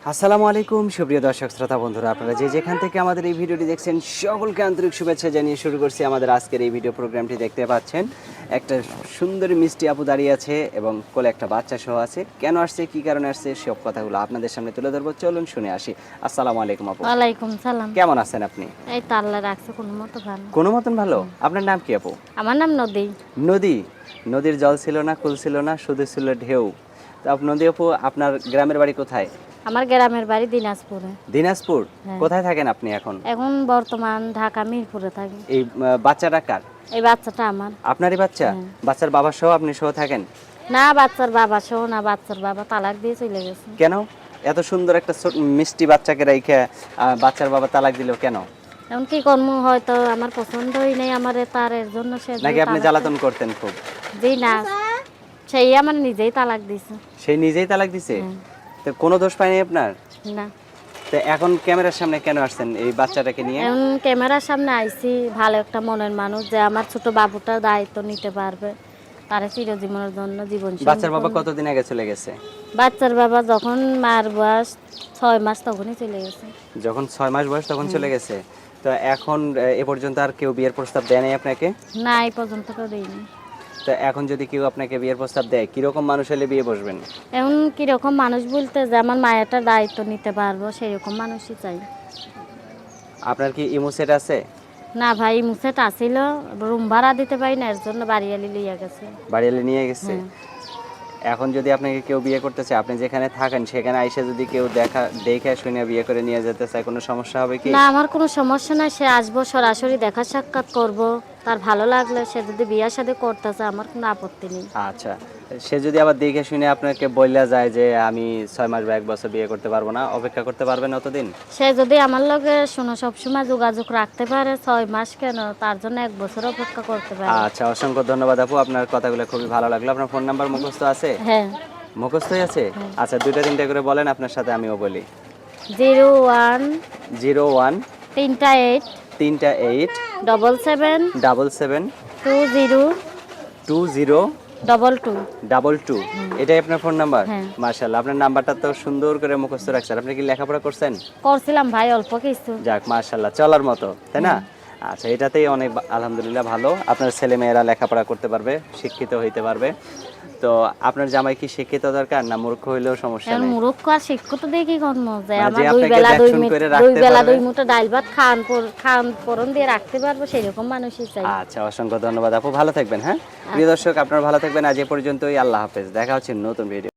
আসসালামু আলাইকুম সুপ্রিয় দর্শক শ্রোতা বন্ধুরা, আপনারা যে যেখান থেকে আমাদের এই ভিডিওটি দেখছেন সকলকে আন্তরিক শুভেচ্ছা জানিয়ে শুরু করছি আমাদের আজকের এই ভিডিও প্রোগ্রামটি। দেখতে পাচ্ছেন একটা সুন্দরী মিষ্টি আপু দাঁড়িয়ে আছে এবং কোলে একটা বাচ্চা সহ আছে। কেন আসছে, কি কারণে আসছে, সব কথাগুলো আপনাদের সামনে তুলে ধরবো। চলুন শুনে আসি। আসসালামু আলাইকুম আপু। ওয়ালাইকুম সালাম। কেমন আছেন আপনি? এই তো আল্লাহ রাখছে কোনো মতো ভালো। কোনো মতন ভালো। আপনার নাম কি আপু? আমার নাম নদী। নদী। নদীর জল ছিল না, কুল ছিল না, শুধু ছিল ঢেউ। তো নদী আপু, আপনার গ্রামের বাড়ি কোথায়? আমার গ্রামের বাড়ি দিনাজপুরে। দিনাজপুর। হ্যাঁ। কোথায় থাকেন আপনি এখন? এখন বর্তমান ঢাকা মিরপুরে থাকি। এই বাচ্চাটা কার? এই বাচ্চাটা আমার। আপনারই বাচ্চা? হ্যাঁ। বাচ্চার বাবা সহ আপনি সহ থাকেন? না, বাচ্চার বাবা সহ না, বাচ্চার বাবা তালাক দিয়ে চলে গেছে। কেন? এত সুন্দর একটা মিষ্টি বাচ্চাকে রেখে বাচ্চার বাবা তালাক দিল কেন? এখন কি কর্ম, হয়তো আমার পছন্দই নেই আমার তার, এর জন্য সে নাকি আপনি জ্বালাতন করতেন খুব? জি না, সেই আমার নিজেই তালাক দিছে। সেই নিজেই তালাক দিছে? হ্যাঁ। তো কোনো দোষ পায়নি আপনার? না, তো এখন ক্যামেরার সামনে কেন আসছেন এই বাচ্চাটাকে নিয়ে? এখন ক্যামেরার সামনে আইছি ভালো একটা মনের মানুষ, যে আমার ছোট বাবুটার দায়িত্ব নিতে পারবে, তারা চিরজীবনের জন্য জীবন সঙ্গী বাচ্চার বাবা করবে। কতদিন আগে চলে গেছে? বাচ্চার বাবা যখন মার বয়স 6 মাস তখনই চলে গেছে। যখন 6 মাস বয়স তখন চলে গেছে। তো এখন এ পর্যন্ত আর কেউ বিয়ের প্রস্তাব দেয় নাই আপনাকে? না, এই পর্যন্ত তো দেয়নি। তো এখন যদি কেউ আপনাকে বিয়ের প্রস্তাব দেয়, কিরকম মানুষ হলে বিয়ে বসবেন? এখন কিরকম মানুষ বলতে, যে আমার মায়েরটার দায়িত্ব নিতে পারবো সেরকম মানুষই চাই। আপনার কি ইমো সেট আছে? না ভাই, মুসেট আসিল, রুম ভাড়া দিতে পারি না, এর জন্য বাড়িয়ালি লিয়ে গেছে। বাড়িয়ালে নিয়ে গেছে। হ্যাঁ। এখন যদি আপনাকে কেউ বিয়ে করতে চায়, আপনি যেখানে থাকেন সেখানে আইসা যদি কেউ দেখে শুনে বিয়ে করে নিয়ে যেতে চায়, কোনো সমস্যা হবে কি? না, আমার কোনো সমস্যা নাই, সে আসবো, সরাসরি দেখা সাক্ষাৎ করব, তার ভালো লাগলে সে যদি বিয়ার সাথে করতে চায় আমার কোনো আপত্তি নেই। আচ্ছা, সে যদি আবার দেখে শুনে আপনাকে বইলা যায় যে আমি 6 মাস বা 1 বছর বিয়ে করতে পারবো না, অপেক্ষা করতে পারবেন অতদিন? সে যদি আমার লগে সবসময় যোগাযোগ রাখতে পারে, 6 মাস কেন, তার জন্য 1 বছর অপেক্ষা করতে পারে। আচ্ছা, অসংখ্য ধন্যবাদ আপু, আপনার কথাগুলো খুবই ভালো লাগলো। আপনার ফোন নাম্বার মুখস্থ আছে? হ্যাঁ। মুখস্থই আছে? আচ্ছা, দুইটা তিনটা করে বলেন, আপনার সাথে আমিও বলি। 01 01 3টা 8 3টা 8 77 77 20 20 22। 22। এটাই আপনার ফোন নাম্বার? হ্যাঁ। মাশাআল্লাহ, আপনার নাম্বারটা তো সুন্দর করে মুখস্থ রাখছেন। আপনি কি লেখাপড়া করছেন? করছিলাম ভাই, অল্প কিছু। যাক, মাশাআল্লাহ, চলার মতো, তাই না? আচ্ছা, এটাতেই অনেক আলহামদুলিল্লাহ ভালো। আপনার ছেলে মেয়েরা লেখাপড়া করতে পারবে, শিক্ষিত হইতে পারবে। তো আপনার জামাই কি শিক্ষিত দরকার, না মূর্খ হইলেও সমস্যা এখন নেই? মূর্খ আর শিক্ষিত দেখি কর্ম, যে মানে আমার যে দুই আপনাকে বেলা দেখশুন করে রাখতে পারবে। 2 মুঠো ডাল ভাত খান পরন দিয়ে রাখতে পারবো, সেরকম মানুষই চাই। আচ্ছা, অসংখ্য ধন্যবাদ আপু, ভালো থাকবেন। হ্যাঁ প্রিয় দর্শক, আপনারা ভালো থাকবেন। আজ এ পর্যন্তই। আল্লাহ হাফেজ। দেখা হচ্ছে নতুন ভিডিও।